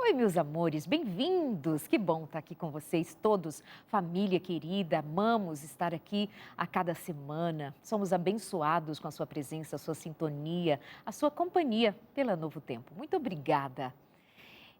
Oi, meus amores, bem-vindos! Que bom estar aqui com vocês todos, família querida, amamos estar aqui a cada semana. Somos abençoados com a sua presença, a sua sintonia, a sua companhia pela Novo Tempo. Muito obrigada!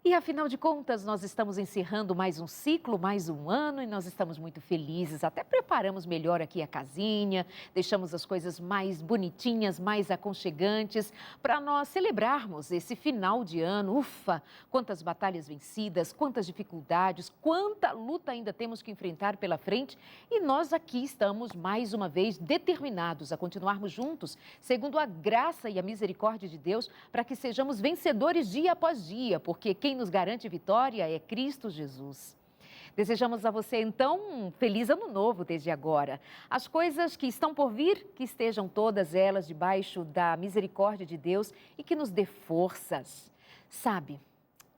E afinal de contas, nós estamos encerrando mais um ciclo, mais um ano e nós estamos muito felizes. Até preparamos melhor aqui a casinha, deixamos as coisas mais bonitinhas, mais aconchegantes para nós celebrarmos esse final de ano. Ufa! Quantas batalhas vencidas, quantas dificuldades, quanta luta ainda temos que enfrentar pela frente e nós aqui estamos mais uma vez determinados a continuarmos juntos, segundo a graça e a misericórdia de Deus, para que sejamos vencedores dia após dia, porque quem nos garante vitória é Cristo Jesus. Desejamos a você, então, um feliz ano novo desde agora. As coisas que estão por vir, que estejam todas elas debaixo da misericórdia de Deus e que nos dê forças. Sabe,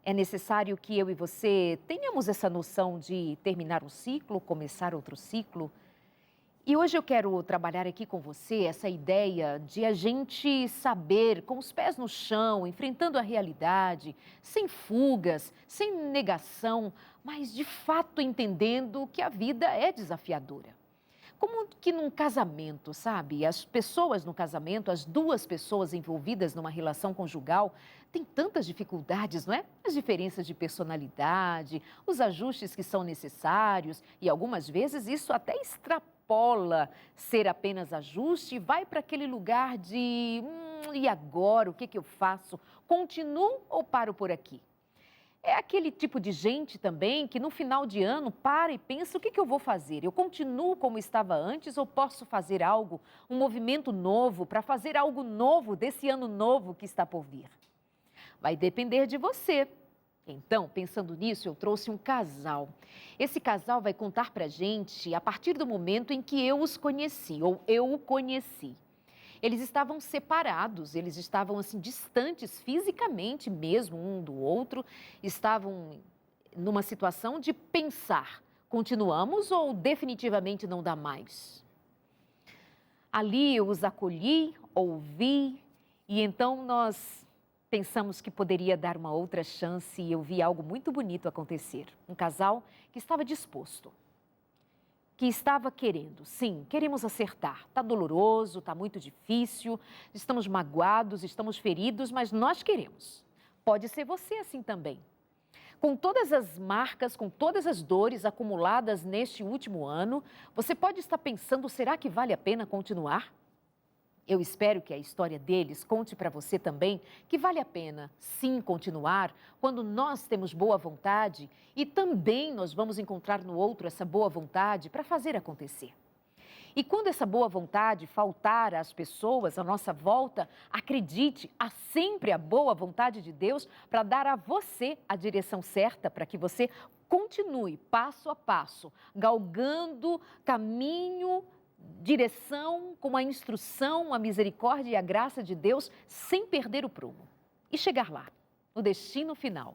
é necessário que eu e você tenhamos essa noção de terminar um ciclo, começar outro ciclo. E hoje eu quero trabalhar aqui com você essa ideia de a gente saber, com os pés no chão, enfrentando a realidade, sem fugas, sem negação, mas de fato entendendo que a vida é desafiadora. Como que num casamento, sabe? As pessoas no casamento, as duas pessoas envolvidas numa relação conjugal, têm tantas dificuldades, não é? As diferenças de personalidade, os ajustes que são necessários e algumas vezes isso até extrapola ser apenas ajuste e vai para aquele lugar de e agora, o que eu faço? Continuo ou paro por aqui? É aquele tipo de gente também que no final de ano para e pensa o que eu vou fazer? Eu continuo como estava antes ou posso fazer algo, um movimento novo para fazer algo novo desse ano novo que está por vir? Vai depender de você. Então, pensando nisso, eu trouxe um casal. Esse casal vai contar pra gente a partir do momento em que eu os conheci, ou eu o conheci. Eles estavam separados, eles estavam assim distantes fisicamente mesmo um do outro, estavam numa situação de pensar, continuamos ou definitivamente não dá mais? Ali eu os acolhi, ouvi e então nós pensamos que poderia dar uma outra chance e eu vi algo muito bonito acontecer. Um casal que estava disposto, que estava querendo. Sim, queremos acertar. Está doloroso, está muito difícil, estamos magoados, estamos feridos, mas nós queremos. Pode ser você assim também. Com todas as marcas, com todas as dores acumuladas neste último ano, você pode estar pensando, será que vale a pena continuar? Eu espero que a história deles conte para você também que vale a pena, sim, continuar quando nós temos boa vontade e também nós vamos encontrar no outro essa boa vontade para fazer acontecer. E quando essa boa vontade faltar às pessoas à nossa volta, acredite, há sempre a boa vontade de Deus para dar a você a direção certa para que você continue passo a passo, galgando caminho, direção, com a instrução, a misericórdia e a graça de Deus, sem perder o prumo. E chegar lá, no destino final,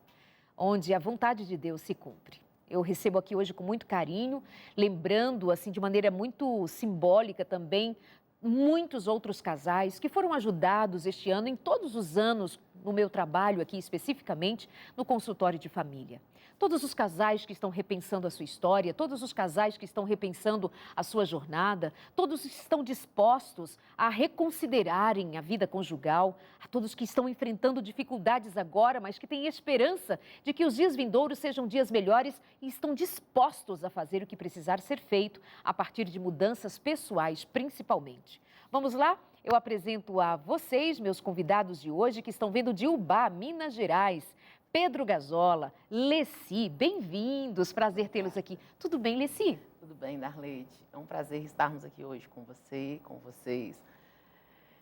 onde a vontade de Deus se cumpre. Eu recebo aqui hoje com muito carinho, lembrando assim de maneira muito simbólica também, muitos outros casais que foram ajudados este ano, em todos os anos, no meu trabalho aqui especificamente, no consultório de família. Todos os casais que estão repensando a sua história, todos os casais que estão repensando a sua jornada, todos estão dispostos a reconsiderarem a vida conjugal, a todos que estão enfrentando dificuldades agora, mas que têm esperança de que os dias vindouros sejam dias melhores e estão dispostos a fazer o que precisar ser feito a partir de mudanças pessoais, principalmente. Vamos lá? Eu apresento a vocês, meus convidados de hoje, que estão vindo de Ubá, Minas Gerais. Pedro Gazola, Leci, bem-vindos, prazer tê-los aqui. Tudo bem, Leci? Tudo bem, Darleide. É um prazer estarmos aqui hoje com você, com vocês,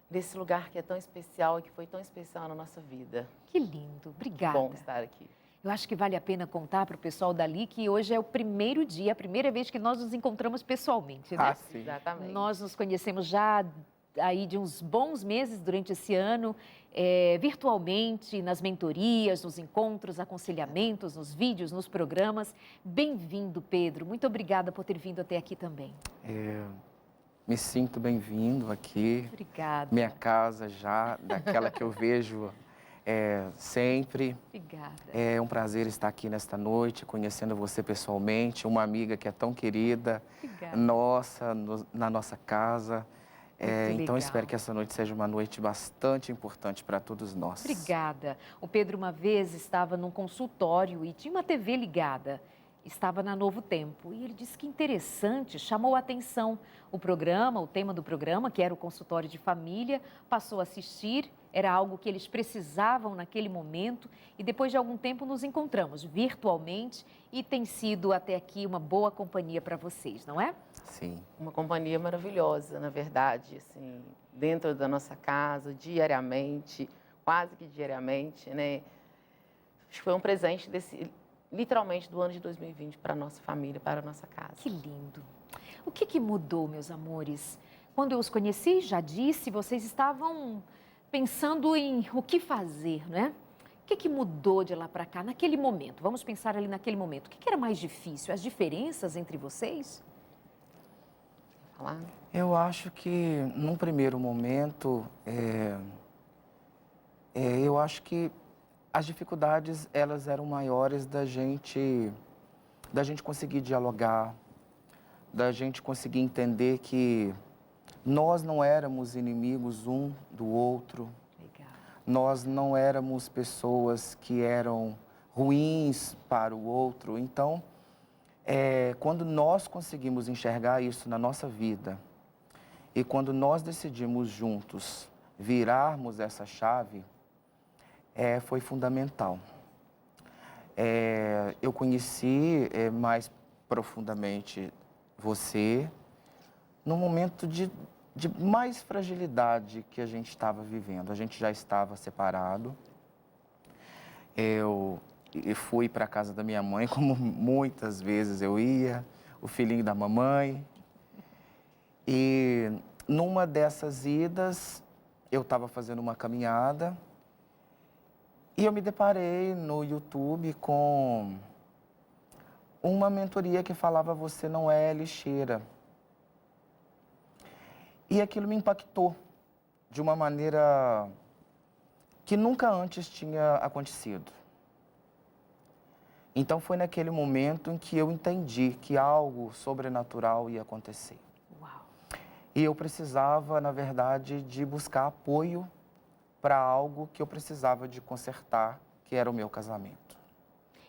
nesse lugar que é tão especial e que foi tão especial na nossa vida. Que lindo, obrigada. Bom estar aqui. Eu acho que vale a pena contar para o pessoal dali que hoje é o primeiro dia, a primeira vez que nós nos encontramos pessoalmente, né? Sim. Exatamente. Nós nos conhecemos já aí de uns bons meses durante esse ano, virtualmente, nas mentorias, nos encontros, aconselhamentos, nos vídeos, nos programas. Bem-vindo, Pedro. Muito obrigada por ter vindo até aqui também. Me sinto bem-vindo aqui. Obrigada. Minha casa já, daquela que eu vejo sempre. Obrigada. É um prazer estar aqui nesta noite, conhecendo você pessoalmente, uma amiga que é tão querida, Obrigada. nossa, na nossa casa. Muito Então, legal. espero que essa noite seja uma noite bastante importante para todos nós. Obrigada. O Pedro uma vez estava num consultório e tinha uma TV ligada. Estava na Novo Tempo e ele disse que interessante, chamou a atenção. O programa, o tema do programa, que era o consultório de família, passou a assistir, era algo que eles precisavam naquele momento e depois de algum tempo nos encontramos virtualmente e tem sido até aqui uma boa companhia para vocês, não é? Sim. Uma companhia maravilhosa, na verdade, assim, dentro da nossa casa, diariamente, quase que diariamente, né? Acho que foi um presente literalmente do ano de 2020 para a nossa família, para a nossa casa. Que lindo. O que mudou, meus amores? Quando eu os conheci, já disse, vocês estavam pensando em o que fazer, não é? O que mudou de lá para cá, naquele momento? Vamos pensar ali naquele momento. O que era mais difícil? As diferenças entre vocês? Falar? Eu acho que, num primeiro momento, eu acho que as dificuldades, elas eram maiores da gente conseguir dialogar, da gente conseguir entender que nós não éramos inimigos um do outro. Legal. Nós não éramos pessoas que eram ruins para o outro. Então, quando nós conseguimos enxergar isso na nossa vida e quando nós decidimos juntos virarmos essa chave, foi fundamental. Eu conheci mais profundamente você no momento de mais fragilidade que a gente estava vivendo. A gente já estava separado. Eu fui para a casa da minha mãe, como muitas vezes eu ia, o filhinho da mamãe. E numa dessas idas, eu estava fazendo uma caminhada e eu me deparei no YouTube com uma mentoria que falava: você não é lixeira. E aquilo me impactou de uma maneira que nunca antes tinha acontecido. Então foi naquele momento em que eu entendi que algo sobrenatural ia acontecer. Uau. E eu precisava, na verdade, de buscar apoio para algo que eu precisava de consertar, que era o meu casamento.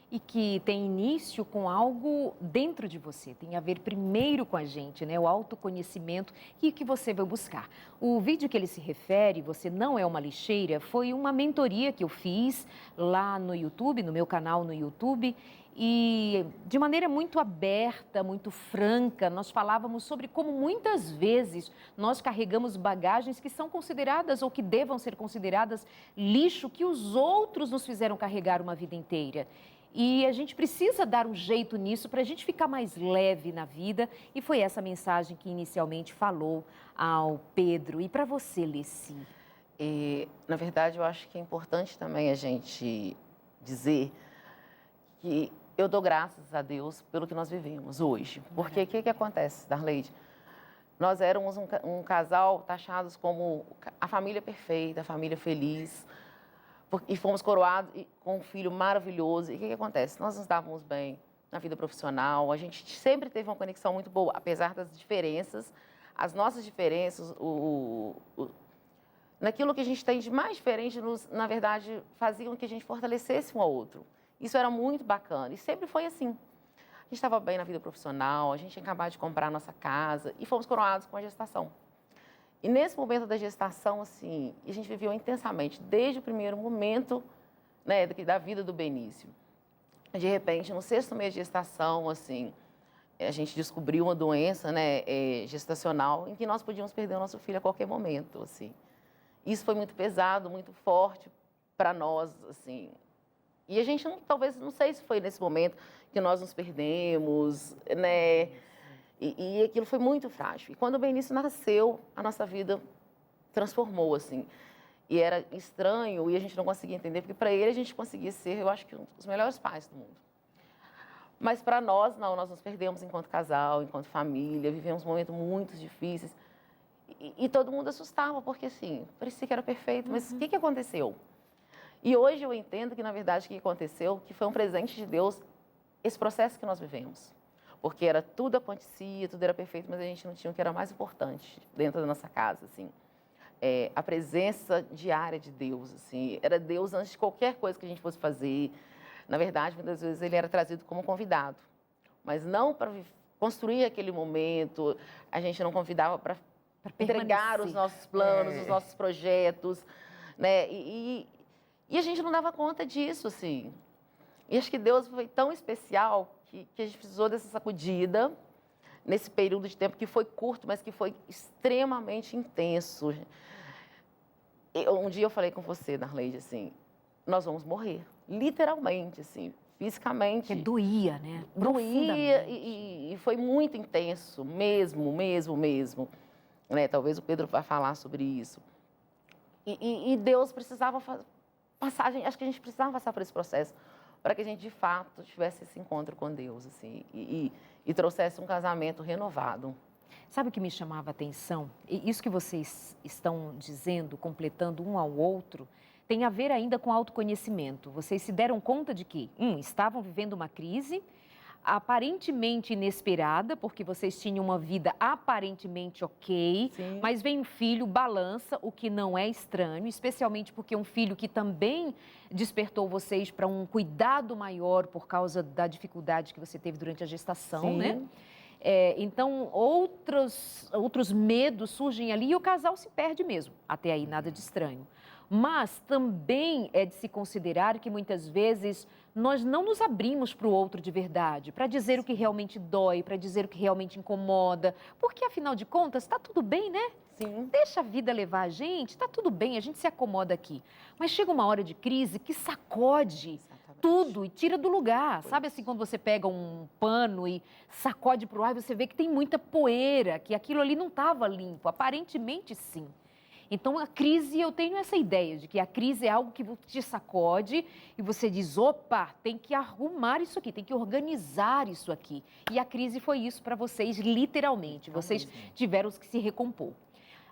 E que tem início com algo dentro de você, tem a ver primeiro com a gente, né? O autoconhecimento e o que você vai buscar. O vídeo que ele se refere, Você Não É Uma Lixeira, foi uma mentoria que eu fiz lá no YouTube, no meu canal no YouTube, e de maneira muito aberta, muito franca, nós falávamos sobre como muitas vezes nós carregamos bagagens que são consideradas ou que devam ser consideradas lixo que os outros nos fizeram carregar uma vida inteira. E a gente precisa dar um jeito nisso para a gente ficar mais leve na vida. E foi essa mensagem que inicialmente falou ao Pedro. E para você, Leci? Na verdade, eu acho que é importante também a gente dizer que eu dou graças a Deus pelo que nós vivemos hoje. Porque o que acontece, Darleide? Nós éramos um casal taxados como a família perfeita, a família feliz. E fomos coroados com um filho maravilhoso. E o que acontece? Nós nos dávamos bem na vida profissional, a gente sempre teve uma conexão muito boa, apesar das diferenças. As nossas diferenças, naquilo que a gente tem de mais diferente, na verdade, faziam que a gente fortalecesse um ao outro. Isso era muito bacana e sempre foi assim. A gente estava bem na vida profissional, a gente tinha acabado de comprar a nossa casa e fomos coroados com a gestação. E nesse momento da gestação, assim, a gente viveu intensamente, desde o primeiro momento, né, da vida do Benício. De repente, no 6º mês de gestação, assim, a gente descobriu uma doença, né, gestacional, em que nós podíamos perder o nosso filho a qualquer momento, assim. Isso foi muito pesado, muito forte para nós, assim. E a gente, talvez, não sei se foi nesse momento que nós nos perdemos, né? E aquilo foi muito frágil. E quando o Benício nasceu, a nossa vida transformou, assim. E era estranho e a gente não conseguia entender, porque para ele a gente conseguia ser, eu acho que, um dos melhores pais do mundo. Mas para nós, não, nós nos perdemos enquanto casal, enquanto família, vivemos momentos muito difíceis. E todo mundo assustava, porque assim, parecia que era perfeito, mas o que aconteceu? E hoje eu entendo que, na verdade, o que aconteceu, que foi um presente de Deus, esse processo que nós vivemos. Porque tudo acontecia, tudo era perfeito, mas a gente não tinha o que era mais importante dentro da nossa casa, assim. A presença diária de Deus, assim. Era Deus antes de qualquer coisa que a gente fosse fazer. Na verdade, muitas vezes ele era trazido como convidado, mas não para construir aquele momento. A gente não convidava para entregar os nossos planos, os nossos projetos, né? E a gente não dava conta disso, assim. E acho que Deus foi tão especial que a gente precisou dessa sacudida nesse período de tempo que foi curto, mas que foi extremamente intenso. Um dia eu falei com você, Darleide, assim, nós vamos morrer, literalmente, assim, fisicamente. Porque doía, né? Doía e foi muito intenso, mesmo. Né? Talvez o Pedro vá falar sobre isso. E Deus precisava passar, acho que a gente precisava passar por esse processo para que a gente, de fato, tivesse esse encontro com Deus, assim, e trouxesse um casamento renovado. Sabe o que me chamava a atenção? E isso que vocês estão dizendo, completando um ao outro, tem a ver ainda com autoconhecimento. Vocês se deram conta de que, estavam vivendo uma crise aparentemente inesperada, porque vocês tinham uma vida aparentemente ok, Sim. mas vem um filho, balança, o que não é estranho, especialmente porque é um filho que também despertou vocês para um cuidado maior por causa da dificuldade que você teve durante a gestação, Sim. né? Então, outros medos surgem ali e o casal se perde mesmo. Até aí, nada de estranho. Mas também é de se considerar que muitas vezes nós não nos abrimos para o outro de verdade, para dizer o que realmente dói, para dizer o que realmente incomoda, porque afinal de contas está tudo bem, né? Sim. Deixa a vida levar a gente, está tudo bem, a gente se acomoda aqui. Mas chega uma hora de crise que sacode tudo e tira do lugar. Sabe assim, quando você pega um pano e sacode para o ar, você vê que tem muita poeira, que aquilo ali não estava limpo, aparentemente sim. Então, a crise, eu tenho essa ideia de que a crise é algo que te sacode e você diz, opa, tem que arrumar isso aqui, tem que organizar isso aqui. E a crise foi isso para vocês, literalmente. Vocês tiveram que se recompor.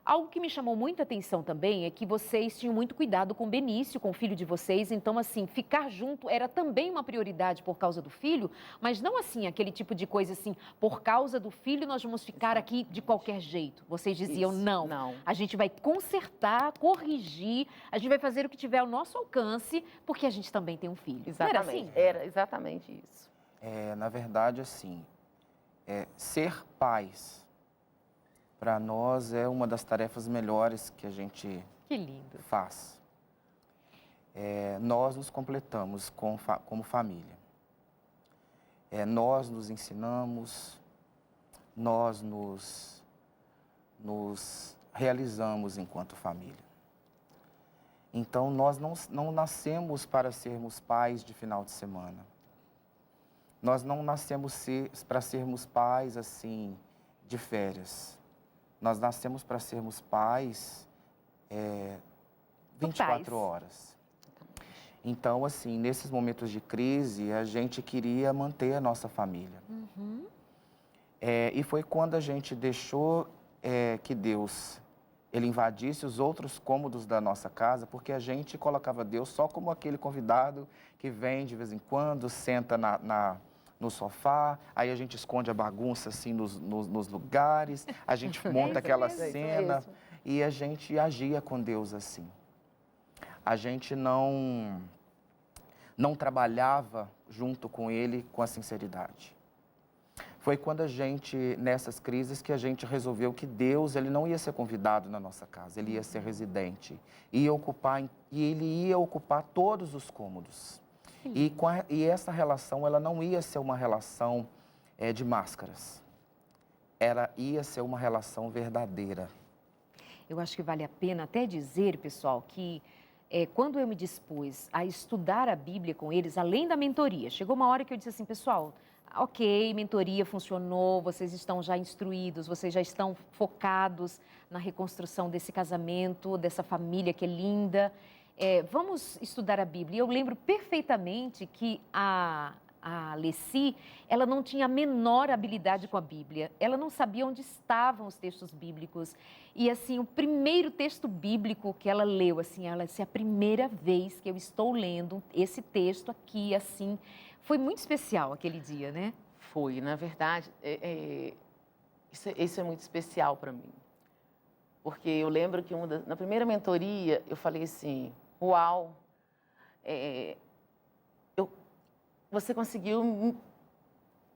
Algo que me chamou muita atenção também é que vocês tinham muito cuidado com o Benício, com o filho de vocês. Então, assim, ficar junto era também uma prioridade por causa do filho, mas não assim, aquele tipo de coisa assim, por causa do filho nós vamos ficar aqui de qualquer jeito. Vocês diziam, não, a gente vai consertar, corrigir, a gente vai fazer o que tiver ao nosso alcance, porque a gente também tem um filho. Exatamente, era exatamente isso. Na verdade, assim, ser pais, para nós, é uma das tarefas melhores que a gente faz. Nós nos completamos como família. Nós nos ensinamos, nós nos realizamos enquanto família. Então, nós não nascemos para sermos pais de final de semana. Nós não nascemos para sermos pais, assim, de férias. Nós nascemos para sermos pais 24 horas. Então, assim, nesses momentos de crise, a gente queria manter a nossa família. E foi quando a gente deixou que Deus ele invadisse os outros cômodos da nossa casa, porque a gente colocava Deus só como aquele convidado que vem de vez em quando, senta no sofá, aí a gente esconde a bagunça assim nos lugares, a gente monta aquela cena e a gente agia com Deus assim. A gente não trabalhava junto com Ele com a sinceridade. Foi quando a gente, nessas crises, que a gente resolveu que Deus ele não ia ser convidado na nossa casa, Ele ia ser residente, e Ele ia ocupar todos os cômodos. E essa relação, ela não ia ser uma relação de máscaras. Ela ia ser uma relação verdadeira. Eu acho que vale a pena até dizer, pessoal, que quando eu me dispus a estudar a Bíblia com eles, além da mentoria, chegou uma hora que eu disse assim, pessoal, ok, mentoria funcionou, vocês estão já instruídos, vocês já estão focados na reconstrução desse casamento, dessa família que é linda. Vamos estudar a Bíblia. E eu lembro perfeitamente que a a Leci, ela não tinha a menor habilidade com a Bíblia. Ela não sabia onde estavam os textos bíblicos. E assim, o primeiro texto bíblico que ela leu, assim, ela disse, é a primeira vez que eu estou lendo esse texto aqui, assim, foi muito especial aquele dia, né? Foi, na verdade, isso é muito especial para mim. Porque eu lembro que na primeira mentoria eu falei assim, uau, você conseguiu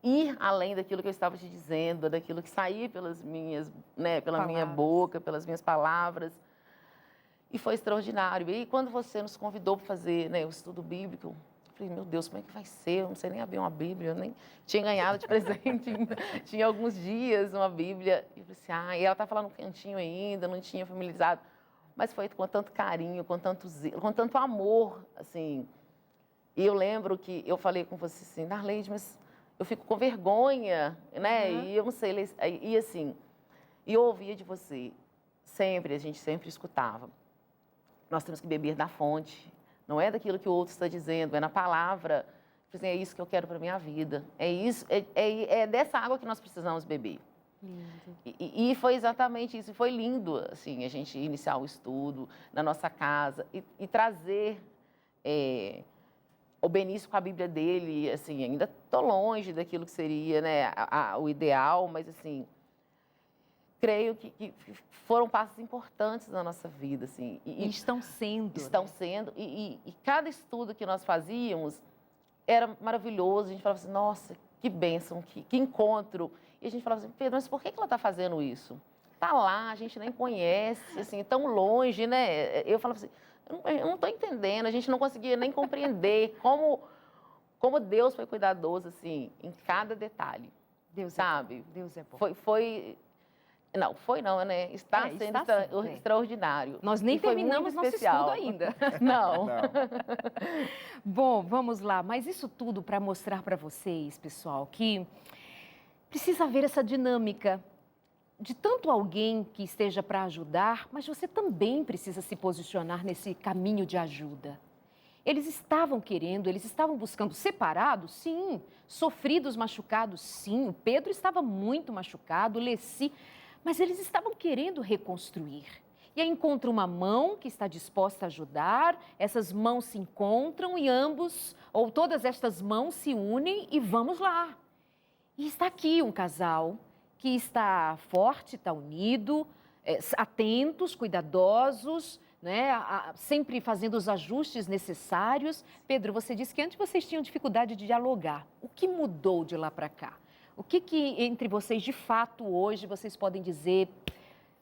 ir além daquilo que eu estava te dizendo, daquilo que saía pelas minhas, né, pela minha boca, pelas minhas palavras. E foi extraordinário. E quando você nos convidou para fazer, né, o estudo bíblico, eu falei, meu Deus, como é que vai ser? Eu não sei nem abrir uma Bíblia, eu nem tinha ganhado de presente, tinha alguns dias uma Bíblia. E eu falei assim, e ela estava lá no cantinho ainda, não tinha familiarizado. Mas foi com tanto carinho, com tanto zelo, com tanto amor, assim. E eu lembro que eu falei com você assim, Darleide, mas eu fico com vergonha, né? E eu não sei, e assim, e eu ouvia de você, sempre, a gente sempre escutava. Nós temos que beber da fonte, não é daquilo que o outro está dizendo, é na palavra. Assim, é isso que eu quero para a minha vida, é isso, é dessa água que nós precisamos beber. E foi exatamente isso, foi lindo, assim, a gente iniciar o estudo na nossa casa e trazer o Benício com a Bíblia dele, assim, ainda estou longe daquilo que seria, né, o ideal, mas, assim, creio que foram passos importantes na nossa vida, assim. E estão sendo. Estão, né? Sendo, e cada estudo que nós fazíamos era maravilhoso, a gente falava assim, nossa, que bênção, que encontro. E a gente falava assim, Pedro, mas por que ela está fazendo isso? Está lá, a gente nem conhece, assim, tão longe, né? Eu falava assim, eu não estou entendendo, a gente não conseguia nem compreender como Deus foi cuidadoso, assim, em cada detalhe. Deus sabe? É bom. Deus é bom. Não, né? Está sendo extraordinário. Nós nem terminamos nosso estudo ainda. Não. Bom, vamos lá. Mas isso tudo para mostrar para vocês, pessoal, que precisa haver essa dinâmica de tanto alguém que esteja para ajudar, mas você também precisa se posicionar nesse caminho de ajuda. Eles estavam querendo, eles estavam buscando separados, sim. Sofridos, machucados, sim. O Pedro estava muito machucado, Leci, mas eles estavam querendo reconstruir. E aí encontra uma mão que está disposta a ajudar, essas mãos se encontram e ambos, ou todas estas mãos se unem e vamos lá. E está aqui um casal que está forte, está unido, atentos, cuidadosos, né? Sempre fazendo os ajustes necessários. Pedro, você disse que antes vocês tinham dificuldade de dialogar. O que mudou de lá para cá? O que entre vocês, de fato, hoje vocês podem dizer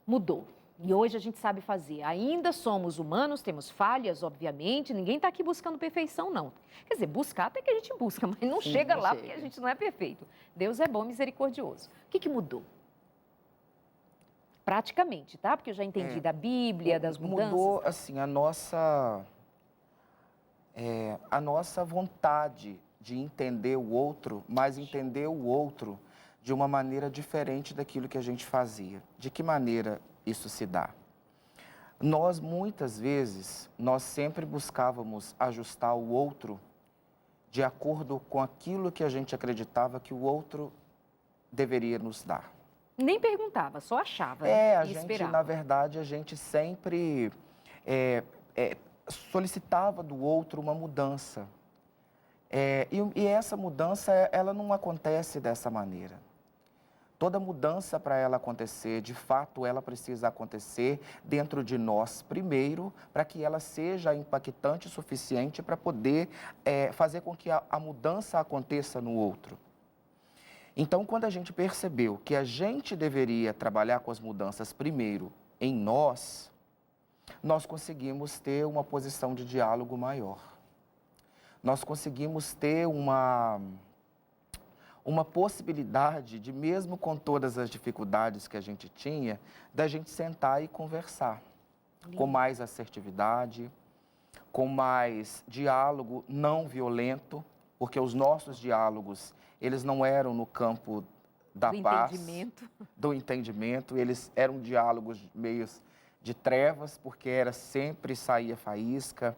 mudou? E hoje a gente sabe fazer. Ainda somos humanos, temos falhas, obviamente. Ninguém está aqui buscando perfeição, não. Quer dizer, buscar até que a gente busca, mas não chega lá porque a gente não é perfeito. Deus é bom, misericordioso. O que mudou? Praticamente, tá? Porque eu já entendi da Bíblia, das mudanças. Mudou, assim, a nossa vontade de entender o outro, mas entender o outro de uma maneira diferente daquilo que a gente fazia. De que maneira isso se dá? Nós, muitas vezes, nós sempre buscávamos ajustar o outro de acordo com aquilo que a gente acreditava que o outro deveria nos dar. Nem perguntava, só achava. Na verdade, a gente sempre solicitava do outro uma mudança. E essa mudança, ela não acontece dessa maneira. Toda mudança, para ela acontecer, de fato, ela precisa acontecer dentro de nós primeiro, para que ela seja impactante o suficiente para poder fazer com que a mudança aconteça no outro. Então, quando a gente percebeu que a gente deveria trabalhar com as mudanças primeiro em nós, nós conseguimos ter uma posição de diálogo maior. Nós conseguimos ter uma possibilidade de, mesmo com todas as dificuldades que a gente tinha, da gente sentar e conversar com mais assertividade, com mais diálogo não violento, porque os nossos diálogos, eles não eram no campo da paz, do entendimento, eles eram diálogos meios de trevas, porque sempre saía faísca,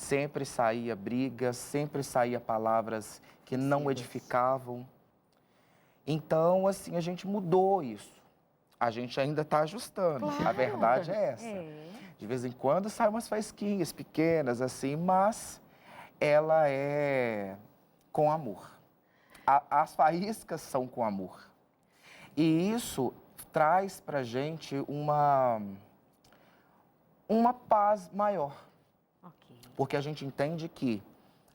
sempre saía brigas, sempre saía palavras que não edificavam. Então, assim, a gente mudou isso. A gente ainda está ajustando. Claro. A verdade é essa. É. De vez em quando saem umas faísquinhas pequenas, assim, mas ela é com amor. As faíscas são com amor. E isso traz para gente uma paz maior. Ok. Porque a gente entende que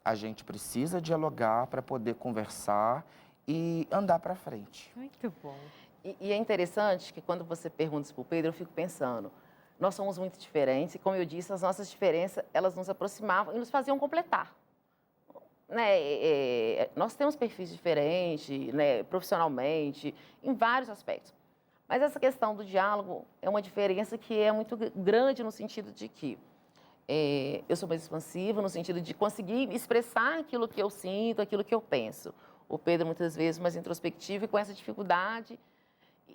a gente precisa dialogar para poder conversar e andar para frente. Muito bom. E é interessante que quando você pergunta isso para o Pedro, eu fico pensando, nós somos muito diferentes e, como eu disse, as nossas diferenças, elas nos aproximavam e nos faziam completar. Né? Nós temos perfis diferentes, né, profissionalmente, em vários aspectos. Mas essa questão do diálogo é uma diferença que é muito grande no sentido de que eu sou mais expansiva, no sentido de conseguir expressar aquilo que eu sinto, aquilo que eu penso. O Pedro, muitas vezes, mais introspectivo e com essa dificuldade.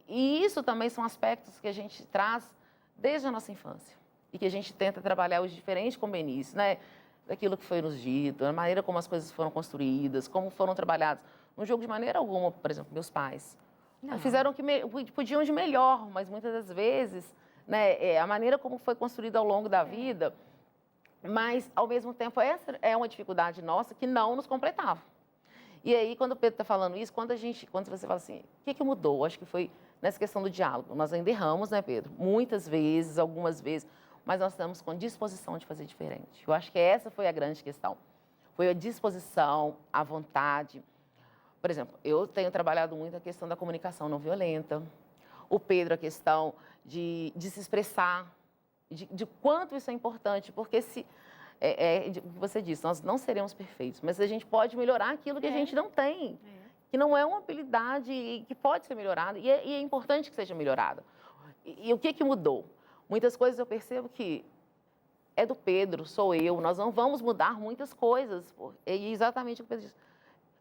E isso também são aspectos que a gente traz desde a nossa infância e que a gente tenta trabalhar hoje diferente com o Benício, né? Daquilo que foi nos dito, a maneira como as coisas foram construídas, como foram trabalhadas. Não julgo de maneira alguma, por exemplo, meus pais. Não. Fizeram o que podiam de melhor, mas muitas das vezes, né, a maneira como foi construída ao longo da vida, mas, ao mesmo tempo, essa é uma dificuldade nossa que não nos completava. E aí, quando o Pedro está falando isso, quando você fala assim, o que mudou? Acho que foi nessa questão do diálogo. Nós ainda erramos, né, Pedro? Muitas vezes, algumas vezes, mas nós estamos com disposição de fazer diferente. Eu acho que essa foi a grande questão. Foi a disposição, a vontade. Por exemplo, eu tenho trabalhado muito a questão da comunicação não violenta. O Pedro, a questão de se expressar, de quanto isso é importante, porque o que você disse, nós não seremos perfeitos, mas a gente pode melhorar aquilo que a gente não tem, que não é uma habilidade e que pode ser melhorada, e é importante que seja melhorada. E o que mudou? Muitas coisas eu percebo que é do Pedro, sou eu, nós não vamos mudar muitas coisas. É exatamente o que o Pedro disse.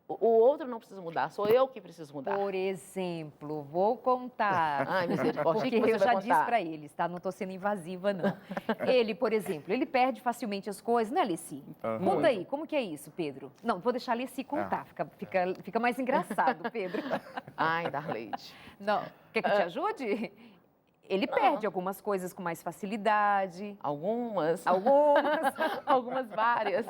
O outro não precisa mudar, sou eu que preciso mudar. Por exemplo, vou contar. Ai, misericórdia, Porque eu já disse para eles, tá? Não estou sendo invasiva, não. Ele, por exemplo, ele perde facilmente as coisas, né, Alessi? Conta aí, como que é isso, Pedro? Não, vou deixar a Alessi contar, fica mais engraçado, Pedro. Ai, Darleide. Não, quer que eu te ajude? Ele perde algumas coisas com mais facilidade. Algumas, várias.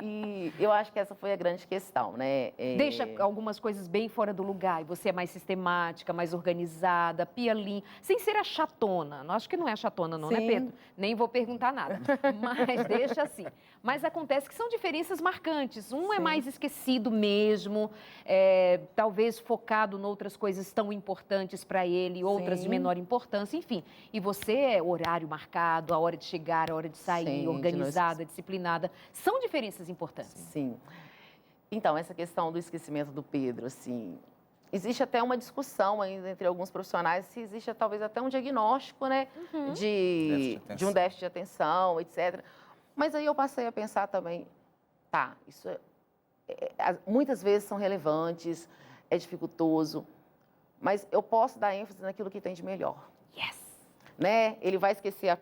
E eu acho que essa foi a grande questão, né? Deixa algumas coisas bem fora do lugar e você é mais sistemática, mais organizada, pialinha, sem ser a chatona. Não acho que não é a chatona não, né, Pedro? Nem vou perguntar nada, mas deixa assim. Mas acontece que são diferenças marcantes. Um é mais esquecido mesmo, talvez focado em outras coisas tão importantes para ele, outras de menor importância, enfim. E você é horário marcado, a hora de chegar, a hora de sair, organizada, disciplinada. São diferenças importantes. Sim. Então, essa questão do esquecimento do Pedro, assim, existe até uma discussão ainda entre alguns profissionais se existe talvez até um diagnóstico, né, de um déficit de atenção, etc. Mas aí eu passei a pensar também, tá, isso muitas vezes são relevantes, é dificultoso, mas eu posso dar ênfase naquilo que tem de melhor. Yes! Né? Ele vai esquecer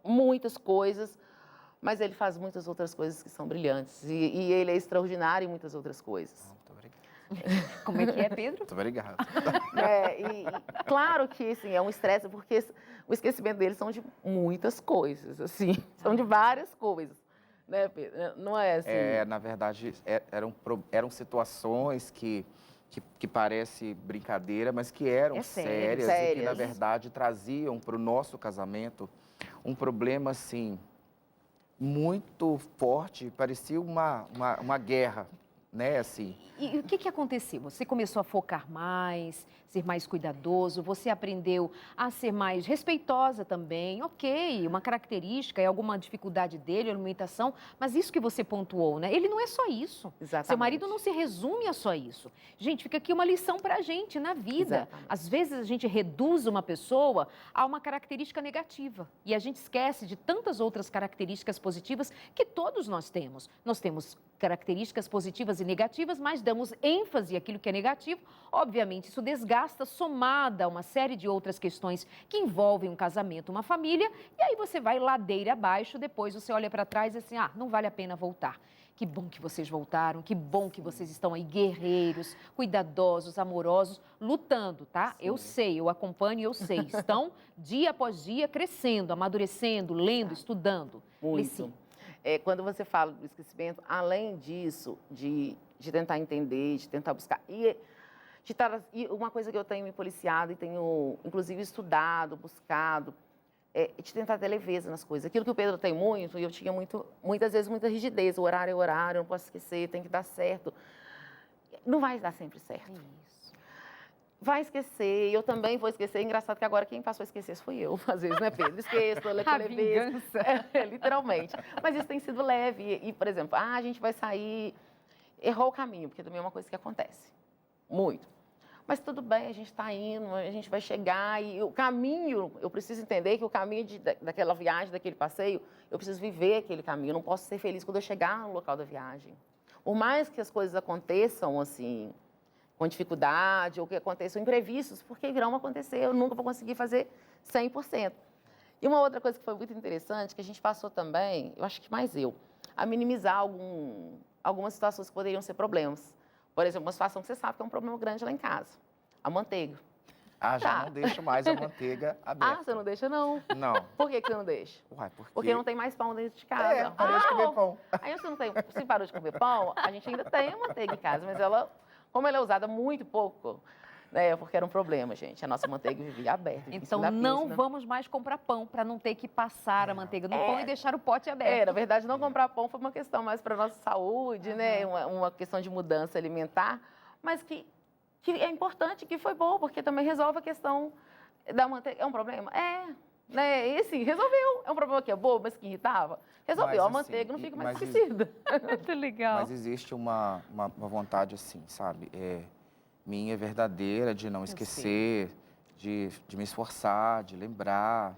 muitas coisas, mas ele faz muitas outras coisas que são brilhantes. E ele é extraordinário em muitas outras coisas. Muito obrigado. Como é que é, Pedro? Muito obrigado. Claro que assim, é um estresse, porque o esquecimento dele são de muitas coisas, assim. São de várias coisas. Né, Pedro? Não é assim? Na verdade, eram situações que parece brincadeira, mas que eram sérias e que, na verdade, traziam para o nosso casamento um problema, assim, muito forte, parecia uma guerra, né, assim. E o que aconteceu? Você começou a focar mais, ser mais cuidadoso, você aprendeu a ser mais respeitosa também, ok, uma característica, é alguma dificuldade dele, alimentação, mas isso que você pontuou, né? Ele não é só isso. Exatamente. Seu marido não se resume a só isso. Gente, fica aqui uma lição pra gente na vida. Exatamente. Às vezes a gente reduz uma pessoa a uma característica negativa e a gente esquece de tantas outras características positivas que todos nós temos. Nós temos características positivas e negativas, mas damos ênfase àquilo que é negativo. Obviamente, isso desgasta, somada a uma série de outras questões que envolvem um casamento, uma família, e aí você vai ladeira abaixo, depois você olha para trás e assim, não vale a pena voltar. Que bom que vocês voltaram, que bom que vocês estão aí guerreiros, cuidadosos, amorosos, lutando, tá? Sim. Eu sei, eu acompanho, eu sei. Estão dia após dia crescendo, amadurecendo, lendo, estudando. Muito. Quando você fala do esquecimento, além disso, de tentar entender, de tentar buscar... E uma coisa que eu tenho me policiado e tenho, inclusive, estudado, buscado, de tentar ter leveza nas coisas. Aquilo que o Pedro tem muito, e eu tinha muitas vezes muita rigidez. O horário é horário, eu não posso esquecer, tem que dar certo. Não vai dar sempre certo. Isso. Vai esquecer, eu também vou esquecer. É engraçado que agora quem passou a esquecer foi eu, às vezes, né, Pedro? Esqueço, com leveza. Literalmente. Mas isso tem sido leve. E, por exemplo, a gente vai sair, errou o caminho, porque também é uma coisa que acontece. Muito. Mas tudo bem, a gente está indo, a gente vai chegar e o caminho, eu preciso entender que o caminho daquela viagem, daquele passeio, eu preciso viver aquele caminho, eu não posso ser feliz quando eu chegar no local da viagem. Por mais que as coisas aconteçam, assim, com dificuldade, ou que aconteçam imprevistos, porque irão acontecer, eu nunca vou conseguir fazer 100%. E uma outra coisa que foi muito interessante, que a gente passou também, eu acho que mais eu, a minimizar algumas situações que poderiam ser problemas. Por exemplo, uma situação que você sabe que é um problema grande lá em casa. A manteiga. Já não deixo mais a manteiga aberta. Você não deixa, não? Não. Por que você não deixa? Uai, porque não tem mais pão dentro de casa. Parei de comer pão. Aí você não tem... Se parou de comer pão, a gente ainda tem a manteiga em casa, mas como ela é usada muito pouco, né, porque era um problema, gente. A nossa manteiga vivia aberta. Então, não vamos mais comprar pão para não ter que passar a manteiga no pão e deixar o pote aberto. Na verdade, não comprar pão foi uma questão mais para a nossa saúde, né? Uma questão de mudança alimentar, mas que é importante, que foi bom, porque também resolve a questão da manteiga. É um problema? Né? E assim, resolveu. É um problema que é bobo, mas que irritava. Resolveu. A manteiga não fica mais esquecida. Muito legal. Mas existe uma vontade assim, sabe? Minha verdadeira, de não esquecer, de me esforçar, de lembrar,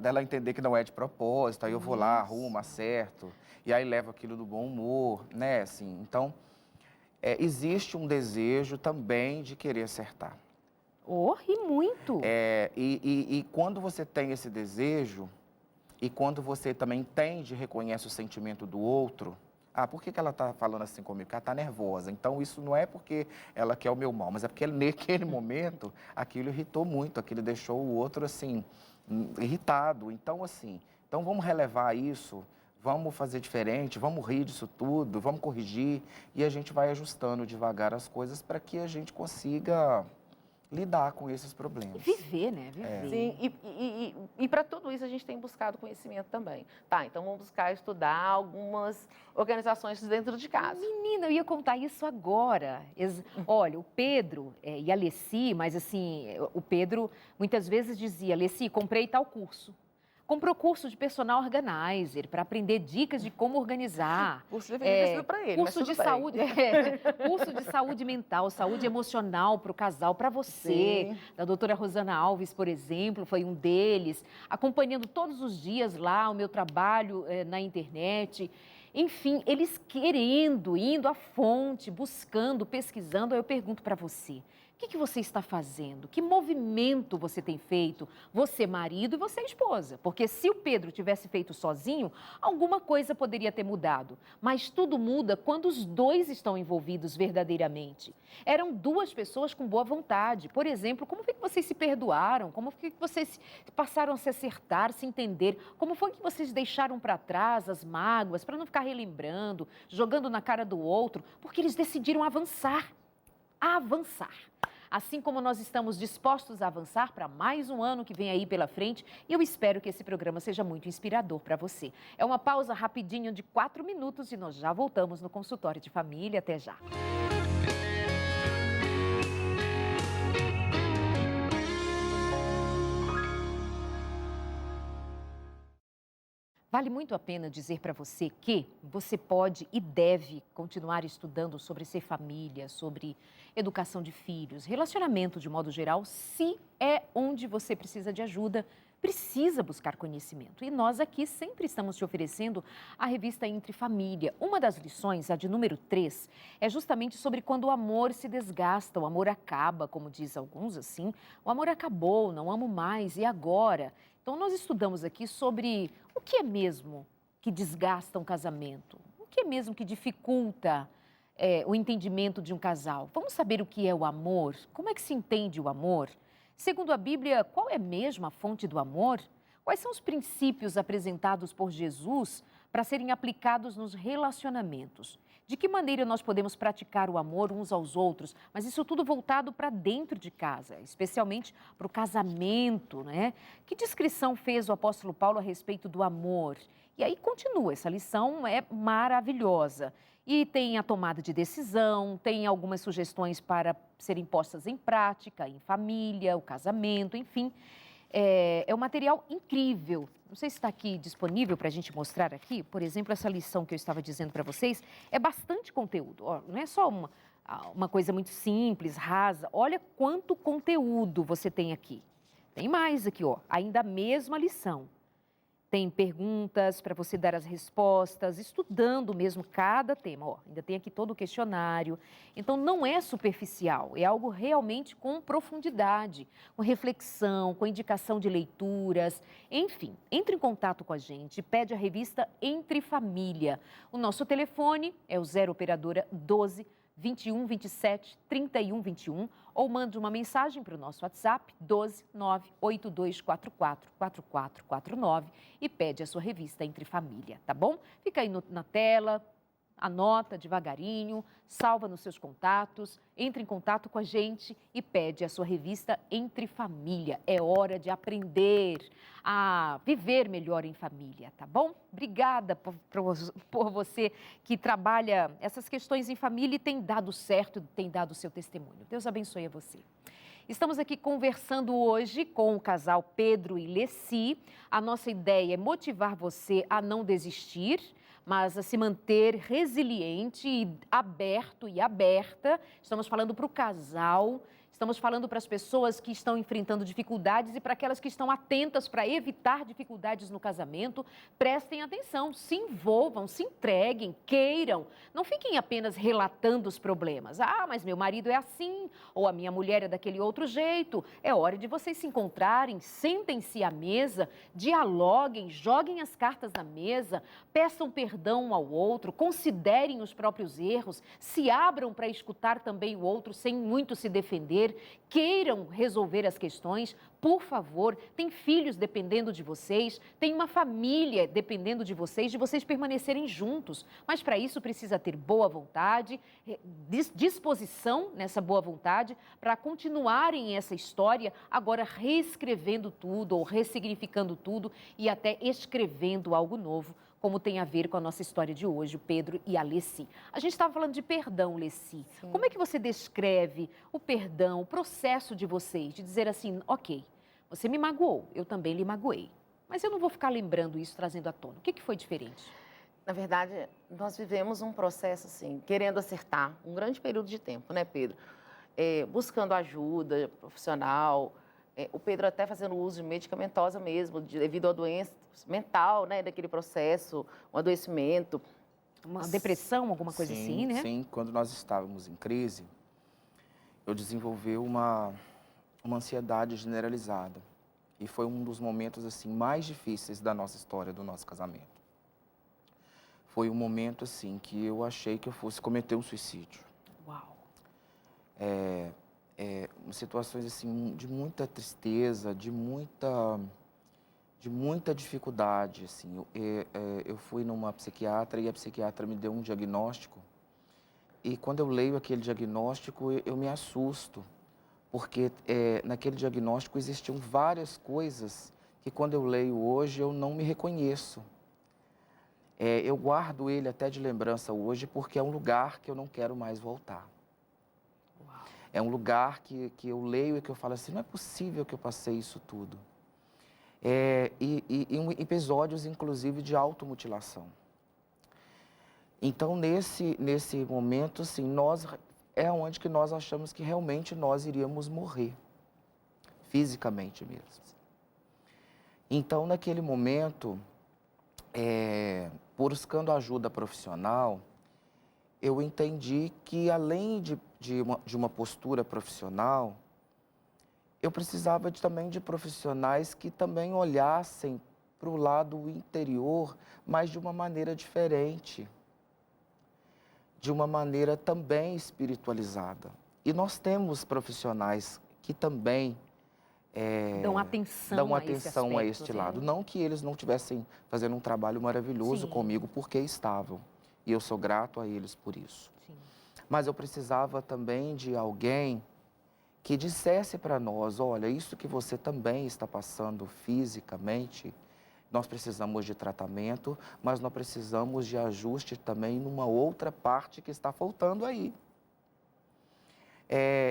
dela entender que não é de propósito, aí eu vou lá, arrumo, acerto, e aí levo aquilo do bom humor, né, assim. Então, existe um desejo também de querer acertar. E muito! E quando você tem esse desejo, e quando você também entende e reconhece o sentimento do outro... por que ela está falando assim comigo? Porque ela está nervosa. Então, isso não é porque ela quer o meu mal, mas é porque naquele momento, aquilo irritou muito, aquilo deixou o outro, assim, irritado. Então, assim, vamos relevar isso, vamos fazer diferente, vamos rir disso tudo, vamos corrigir, e a gente vai ajustando devagar as coisas para que a gente consiga lidar com esses problemas. Viver, né? Viver. Sim, e para tudo isso a gente tem buscado conhecimento também. Então vamos buscar estudar algumas organizações dentro de casa. Menina, eu ia contar isso agora. Olha, o Pedro e a Leci, mas assim, o Pedro muitas vezes dizia, Leci, comprei tal curso. Comprou curso de personal organizer para aprender dicas de como organizar. Curso de para ele, curso de saúde, curso de saúde mental, saúde emocional para o casal, para você. Sim. Da doutora Rosana Alves, por exemplo, foi um deles. Acompanhando todos os dias lá o meu trabalho na internet. Enfim, eles indo à fonte, buscando, pesquisando. Aí eu pergunto para você. O que você está fazendo? Que movimento você tem feito? Você, marido, e você, esposa. Porque se o Pedro tivesse feito sozinho, alguma coisa poderia ter mudado. Mas tudo muda quando os dois estão envolvidos verdadeiramente. Eram duas pessoas com boa vontade. Por exemplo, como foi que vocês se perdoaram? Como foi que vocês passaram a se acertar, se entender? Como foi que vocês deixaram para trás as mágoas, para não ficar relembrando, jogando na cara do outro? Porque eles decidiram avançar. Assim como nós estamos dispostos a avançar para mais um ano que vem aí pela frente, e eu espero que esse programa seja muito inspirador para você. É uma pausa rapidinho de 4 minutos e nós já voltamos no consultório de família. Até já. Vale muito a pena dizer para você que você pode e deve continuar estudando sobre ser família, sobre educação de filhos, relacionamento de modo geral, se é onde você precisa de ajuda, precisa buscar conhecimento. E nós aqui sempre estamos te oferecendo a revista Entre Família. Uma das lições, a de número 3, é justamente sobre quando o amor se desgasta, o amor acaba, como diz alguns assim. O amor acabou, não amo mais, e agora? Então, nós estudamos aqui sobre o que é mesmo que desgasta um casamento, o que é mesmo que dificulta o entendimento de um casal. Vamos saber o que é o amor? Como é que se entende o amor? Segundo a Bíblia, qual é mesmo a fonte do amor? Quais são os princípios apresentados por Jesus para serem aplicados nos relacionamentos? De que maneira nós podemos praticar o amor uns aos outros? Mas isso tudo voltado para dentro de casa, especialmente para o casamento, né? Que descrição fez o apóstolo Paulo a respeito do amor? E aí continua, essa lição é maravilhosa. E tem a tomada de decisão, tem algumas sugestões para serem postas em prática, em família, o casamento, enfim. É um material incrível. Não sei se está aqui disponível para a gente mostrar aqui. Por exemplo, essa lição que eu estava dizendo para vocês é bastante conteúdo. Ó, não é só uma coisa muito simples, rasa. Olha quanto conteúdo você tem aqui. Tem mais aqui, ó. Ainda a mesma lição. Tem perguntas para você dar as respostas, estudando mesmo cada tema. Ó, ainda tem aqui todo o questionário. Então, não é superficial, é algo realmente com profundidade, com reflexão, com indicação de leituras. Enfim, entre em contato com a gente, pede a revista Entre Família. O nosso telefone é o 0 Operadora 12 21 27 31 21 ou mande uma mensagem para o nosso WhatsApp 12 98244 4449 e pede a sua revista Entre Família, tá bom? Fica aí na tela, anota devagarinho, salva nos seus contatos, entre em contato com a gente e pede a sua revista Entre Família. É hora de aprender a viver melhor em família, tá bom? Obrigada por você que trabalha essas questões em família e tem dado certo, tem dado o seu testemunho. Deus abençoe a você. Estamos aqui conversando hoje com o casal Pedro e Leci. A nossa ideia é motivar você a não desistir, mas a se manter resiliente e aberto e aberta. Estamos falando para o casal, estamos falando para as pessoas que estão enfrentando dificuldades e para aquelas que estão atentas para evitar dificuldades no casamento. Prestem atenção, se envolvam, se entreguem, queiram. Não fiquem apenas relatando os problemas. Ah, mas meu marido é assim, ou a minha mulher é daquele outro jeito. É hora de vocês se encontrarem, sentem-se à mesa, dialoguem, joguem as cartas na mesa, peçam perdão um ao outro, considerem os próprios erros, se abram para escutar também o outro sem muito se defender, queiram resolver as questões, por favor. Tem filhos dependendo de vocês, tem uma família dependendo de vocês permanecerem juntos. Mas para isso precisa ter boa vontade, disposição nessa boa vontade para continuarem essa história, agora reescrevendo tudo ou ressignificando tudo e até escrevendo algo novo, como tem a ver com a nossa história de hoje, o Pedro e a Leci. A gente estava falando de perdão, Leci. Sim. Como é que você descreve o perdão, o processo de vocês, de dizer assim, ok, você me magoou, eu também lhe magoei, mas eu não vou ficar lembrando isso, trazendo à tona. O que foi diferente? Na verdade, nós vivemos um processo assim, querendo acertar, um grande período de tempo, né, Pedro? Buscando ajuda profissional, o Pedro até fazendo uso de medicamentosa mesmo, devido à doença mental, né, daquele processo, um adoecimento. Uma depressão, alguma coisa assim, né? Sim, quando nós estávamos em crise, eu desenvolvi uma ansiedade generalizada. E foi um dos momentos assim mais difíceis da nossa história, do nosso casamento. Foi um momento assim que eu achei que eu fosse cometer um suicídio. Uau! Situações assim de muita tristeza, de muita dificuldade, assim. Eu fui numa psiquiatra e a psiquiatra me deu um diagnóstico. E quando eu leio aquele diagnóstico, eu me assusto, porque naquele diagnóstico existiam várias coisas que quando eu leio hoje eu não me reconheço. Eu guardo ele até de lembrança hoje porque é um lugar que eu não quero mais voltar. Uau. É um lugar que eu leio e que eu falo assim, não é possível que eu passei isso tudo. E episódios, inclusive, de automutilação. Então, nesse momento, assim, é onde que nós achamos que realmente nós iríamos morrer, fisicamente mesmo. Então, naquele momento, buscando ajuda profissional, eu entendi que, além de uma postura profissional, eu precisava também de profissionais que também olhassem para o lado interior, mas de uma maneira diferente, de uma maneira também espiritualizada. E nós temos profissionais que também Dão atenção dão a esse atenção a aspecto, este né? lado. Não que eles não estivessem fazendo um trabalho maravilhoso Sim. comigo, porque estavam. E eu sou grato a eles por isso. Sim. Mas eu precisava também de alguém que dissesse para nós, olha, isso que você também está passando fisicamente, nós precisamos de tratamento, mas nós precisamos de ajuste também numa outra parte que está faltando aí.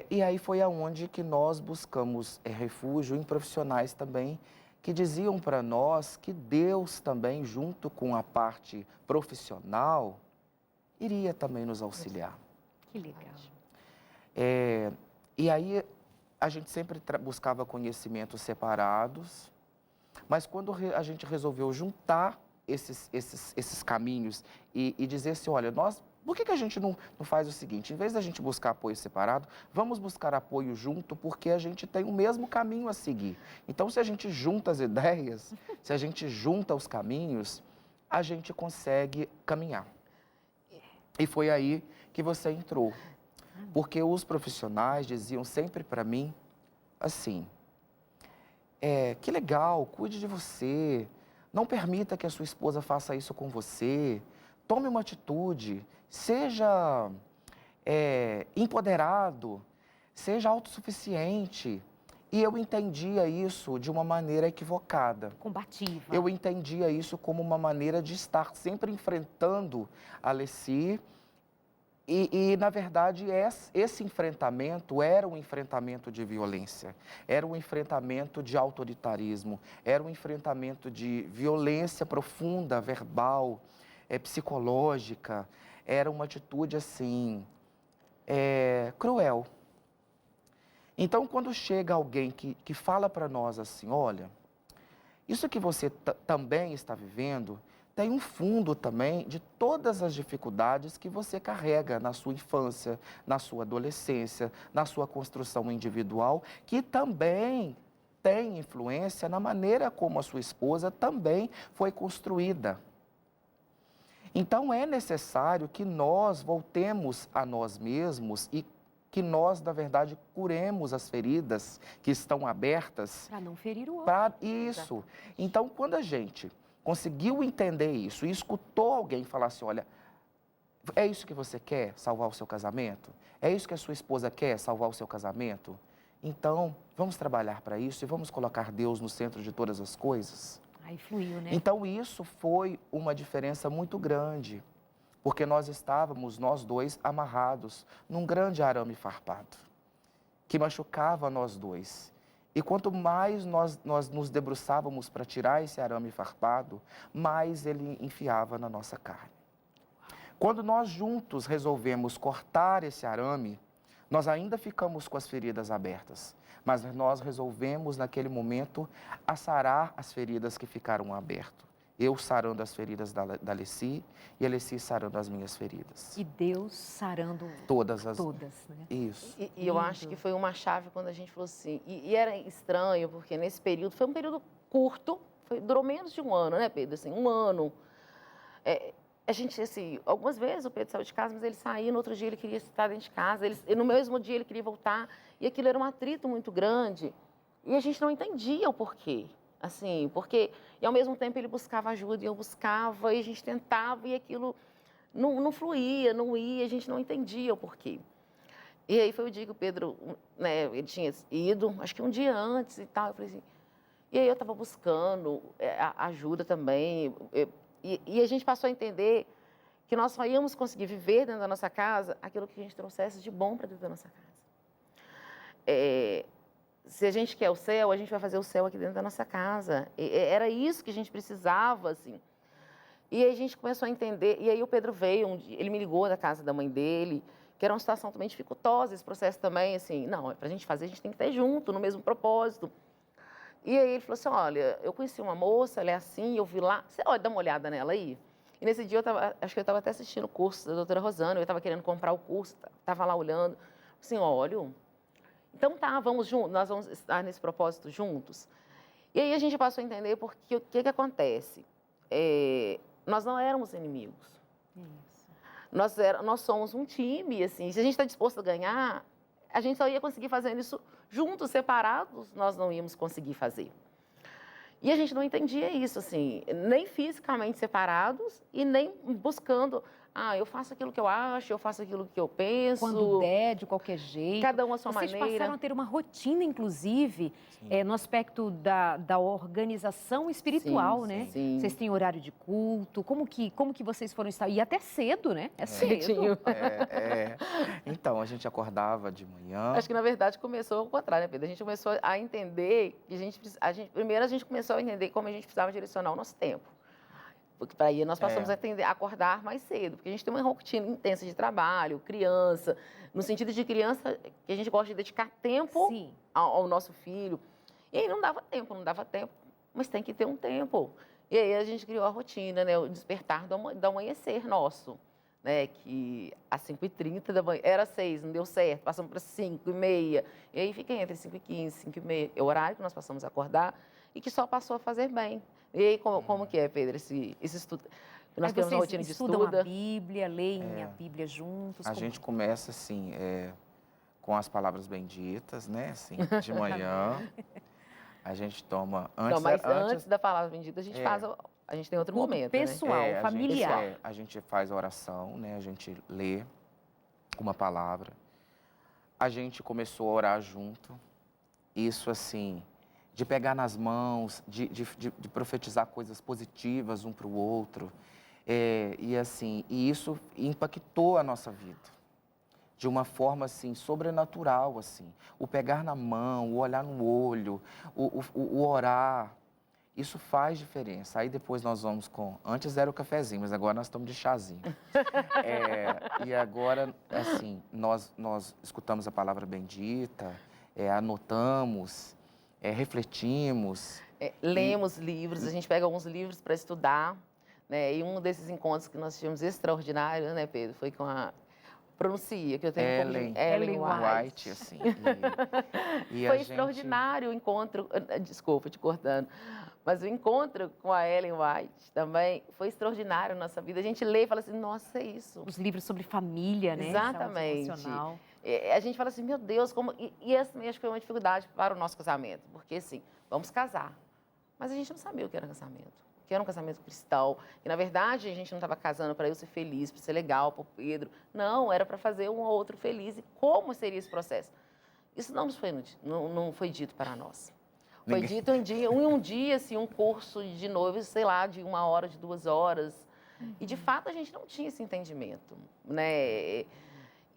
E aí foi aonde que nós buscamos refúgio em profissionais também que diziam para nós que Deus também, junto com a parte profissional, iria também nos auxiliar. Que legal. E aí a gente sempre buscava conhecimentos separados, mas quando a gente resolveu juntar esses caminhos e dizer assim, olha, por que a gente não faz o seguinte, em vez da gente buscar apoio separado, vamos buscar apoio junto, porque a gente tem o mesmo caminho a seguir. Então, se a gente junta as ideias, se a gente junta os caminhos, a gente consegue caminhar. E foi aí que você entrou. Porque os profissionais diziam sempre para mim assim, que legal, cuide de você, não permita que a sua esposa faça isso com você, tome uma atitude, seja empoderado, seja autossuficiente. E eu entendia isso de uma maneira equivocada. Combativa. Eu entendia isso como uma maneira de estar sempre enfrentando a Alessi. E, na verdade, esse enfrentamento era um enfrentamento de violência, era um enfrentamento de autoritarismo, era um enfrentamento de violência profunda, verbal, psicológica, era uma atitude, assim, cruel. Então, quando chega alguém que fala para nós assim, olha, isso que você também está vivendo tem um fundo também de todas as dificuldades que você carrega na sua infância, na sua adolescência, na sua construção individual, que também tem influência na maneira como a sua esposa também foi construída. Então, é necessário que nós voltemos a nós mesmos e que nós, na verdade, curemos as feridas que estão abertas. Para não ferir o outro. Para isso. Então, quando a gente conseguiu entender isso e escutou alguém falar assim, olha, é isso que você quer, salvar o seu casamento? É isso que a sua esposa quer, salvar o seu casamento? Então, vamos trabalhar para isso e vamos colocar Deus no centro de todas as coisas? Aí fluiu, né? Então, isso foi uma diferença muito grande, porque nós estávamos, nós dois, amarrados num grande arame farpado, que machucava nós dois. E quanto mais nós nos debruçávamos para tirar esse arame farpado, mais ele enfiava na nossa carne. Quando nós juntos resolvemos cortar esse arame, nós ainda ficamos com as feridas abertas, mas nós resolvemos, naquele momento, sarar as feridas que ficaram abertas. Eu sarando as feridas da Alessi e a Alessi sarando as minhas feridas. E Deus sarando todas, né? Isso. E eu acho que foi uma chave quando a gente falou assim, e era estranho, porque nesse período, foi um período curto, durou menos de um ano, né, Pedro? Assim, um ano. A gente, assim, algumas vezes o Pedro saiu de casa, mas ele saía, no outro dia ele queria estar dentro de casa, no mesmo dia ele queria voltar, e aquilo era um atrito muito grande, e a gente não entendia o porquê. Assim, porque, e ao mesmo tempo ele buscava ajuda, e eu buscava, e a gente tentava, e aquilo não fluía, não ia, a gente não entendia o porquê. E aí foi o dia que o Pedro, né, ele tinha ido, acho que um dia antes e tal, eu falei assim, e aí eu estava buscando ajuda também, e a gente passou a entender que nós só íamos conseguir viver dentro da nossa casa aquilo que a gente trouxesse de bom para dentro da nossa casa. Se a gente quer o céu, a gente vai fazer o céu aqui dentro da nossa casa. Era isso que a gente precisava, assim. E aí a gente começou a entender, e aí o Pedro veio, ele me ligou da casa da mãe dele, que era uma situação também dificultosa, esse processo também, assim, não, para a gente fazer, a gente tem que estar junto, no mesmo propósito. E aí ele falou assim, olha, eu conheci uma moça, ela é assim, eu vi lá, você olha, dá uma olhada nela aí. E nesse dia, acho que eu estava até assistindo o curso da doutora Rosana, eu estava querendo comprar o curso, estava lá olhando, assim, olha, então tá, vamos juntos, nós vamos estar nesse propósito juntos. E aí a gente passou a entender porque o que acontece? Nós não éramos inimigos. Isso. Nós somos um time, assim, se a gente está disposto a ganhar, a gente só ia conseguir fazer isso juntos, separados, nós não íamos conseguir fazer. E a gente não entendia isso, assim, nem fisicamente separados e nem buscando, eu faço aquilo que eu acho, eu faço aquilo que eu penso. Quando der, de qualquer jeito. Cada um à sua Vocês maneira. passaram a ter uma rotina, inclusive, no aspecto da organização espiritual, Sim, né? sim. Vocês têm horário de culto, como que vocês foram estar? E até cedo, né? Cedo. Então, a gente acordava de manhã. Acho que, na verdade, começou ao contrário, né, Pedro? A gente começou a entender que primeiro a gente começou a entender como a gente precisava direcionar o nosso tempo. Porque para aí nós passamos a acordar mais cedo, porque a gente tem uma rotina intensa de trabalho, criança, no sentido de criança que a gente gosta de dedicar tempo ao nosso filho. E aí não dava tempo, mas tem que ter um tempo. E aí a gente criou a rotina, né, o despertar do amanhecer nosso, né, que às 5h30 da manhã, era 6, não deu certo, passamos para 5h30, e aí fica entre 5h15, 5h30, é o horário que nós passamos a acordar e que só passou a fazer bem. E aí, como que é, Pedro, esse estudo? Nós temos uma rotina de estudo. Vocês estudam a Bíblia, leem a Bíblia juntos? A gente começa, assim, com as palavras benditas, né, assim, de manhã. A gente toma... Antes da palavra bendita, a gente a gente tem outro culto momento, pessoal, né? familiar. A gente faz a oração, né, a gente lê uma palavra. A gente começou a orar junto. Isso, assim... de pegar nas mãos, de profetizar coisas positivas um para o outro. E isso impactou a nossa vida de uma forma, assim, sobrenatural, assim. O pegar na mão, o olhar no olho, o orar, isso faz diferença. Aí depois nós vamos antes era o cafezinho, mas agora nós estamos de chazinho. E agora, assim, nós escutamos a palavra bendita, anotamos, refletimos. Lemos livros, a gente pega alguns livros para estudar, né? E um desses encontros que nós tivemos extraordinário, né, Pedro, foi com a pronuncia, que eu tenho Ellen White, assim. Foi extraordinário o encontro, desculpa, te cortando, mas o encontro com a Ellen White também foi extraordinário na nossa vida. A gente lê e fala assim, nossa, é isso. Os livros sobre família, né? Exatamente. A gente fala assim, meu Deus, como... E essa também acho que foi uma dificuldade para o nosso casamento, porque assim, vamos casar, mas a gente não sabia o que era casamento. Que era um casamento cristão, e na verdade a gente não estava casando para eu ser feliz, para ser legal, para o Pedro. Não, era para fazer um ou outro feliz. E como seria esse processo? Isso não foi dito para nós. Foi dito um dia, assim, um curso de noivos, sei lá, de 1 hora, de 2 horas. E de fato a gente não tinha esse entendimento, né?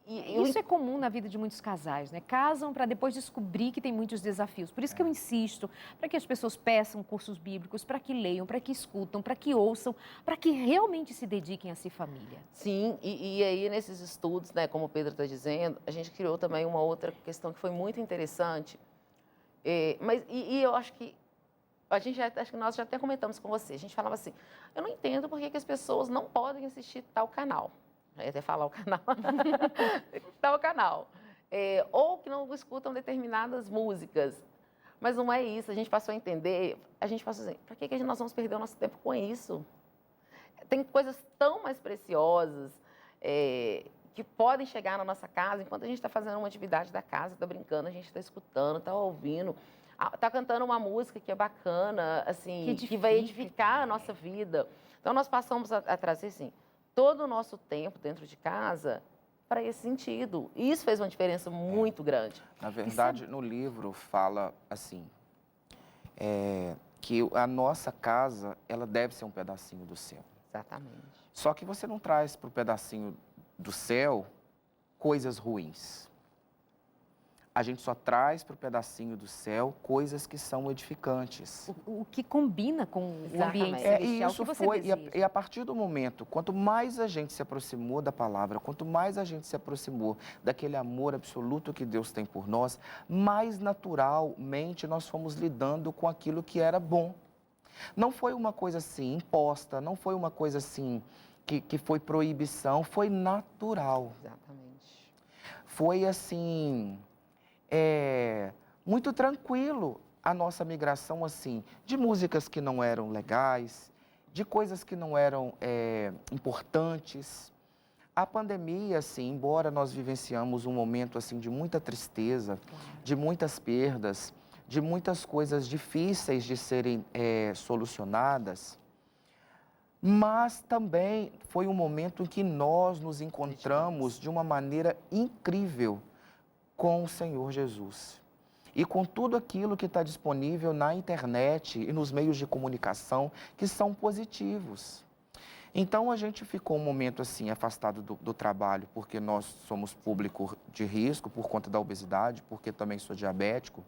Isso é comum na vida de muitos casais, né? Casam para depois descobrir que tem muitos desafios. Por isso que eu insisto, para que as pessoas peçam cursos bíblicos, para que leiam, para que escutam, para que ouçam, para que realmente se dediquem a ser família. Sim, e aí nesses estudos, né, como o Pedro está dizendo, a gente criou também uma outra questão que foi muito interessante. Mas eu acho que acho que nós já até comentamos com você. A gente falava assim, eu não entendo por que as pessoas não podem assistir tal canal. Eu ia até falar o canal. Tal canal. Ou que não escutam determinadas músicas. Mas não é isso. A gente passou a entender, a gente passou a dizer, para que nós vamos perder o nosso tempo com isso? Tem coisas tão mais preciosas que podem chegar na nossa casa enquanto a gente está fazendo uma atividade da casa, está brincando, a gente está escutando, está ouvindo, está cantando uma música que é bacana, assim, que vai edificar a nossa vida. Então, nós passamos a trazer, assim, todo o nosso tempo dentro de casa para esse sentido. E isso fez uma diferença muito grande. Na verdade, no livro fala assim, que a nossa casa, ela deve ser um pedacinho do céu. Exatamente. Só que você não traz para o pedacinho do céu coisas ruins. A gente só traz para o pedacinho do céu coisas que são edificantes. O que combina com o ambiente Exatamente. celestial E que isso você foi, deseja. e a partir do momento, quanto mais a gente se aproximou da palavra, quanto mais a gente se aproximou daquele amor absoluto que Deus tem por nós, mais naturalmente nós fomos lidando com aquilo que era bom. Não foi uma coisa assim imposta, não foi uma coisa assim que foi proibição, foi natural. Exatamente. Foi assim, muito tranquilo a nossa migração assim, de músicas que não eram legais, de coisas que não eram importantes. A pandemia, assim, embora nós vivenciamos um momento assim de muita tristeza, de muitas perdas, de muitas coisas difíceis de serem solucionadas, mas também foi um momento em que nós nos encontramos de uma maneira incrível com o Senhor Jesus. E com tudo aquilo que está disponível na internet e nos meios de comunicação que são positivos. Então a gente ficou um momento assim afastado do trabalho, porque nós somos público de risco por conta da obesidade, porque também sou diabético.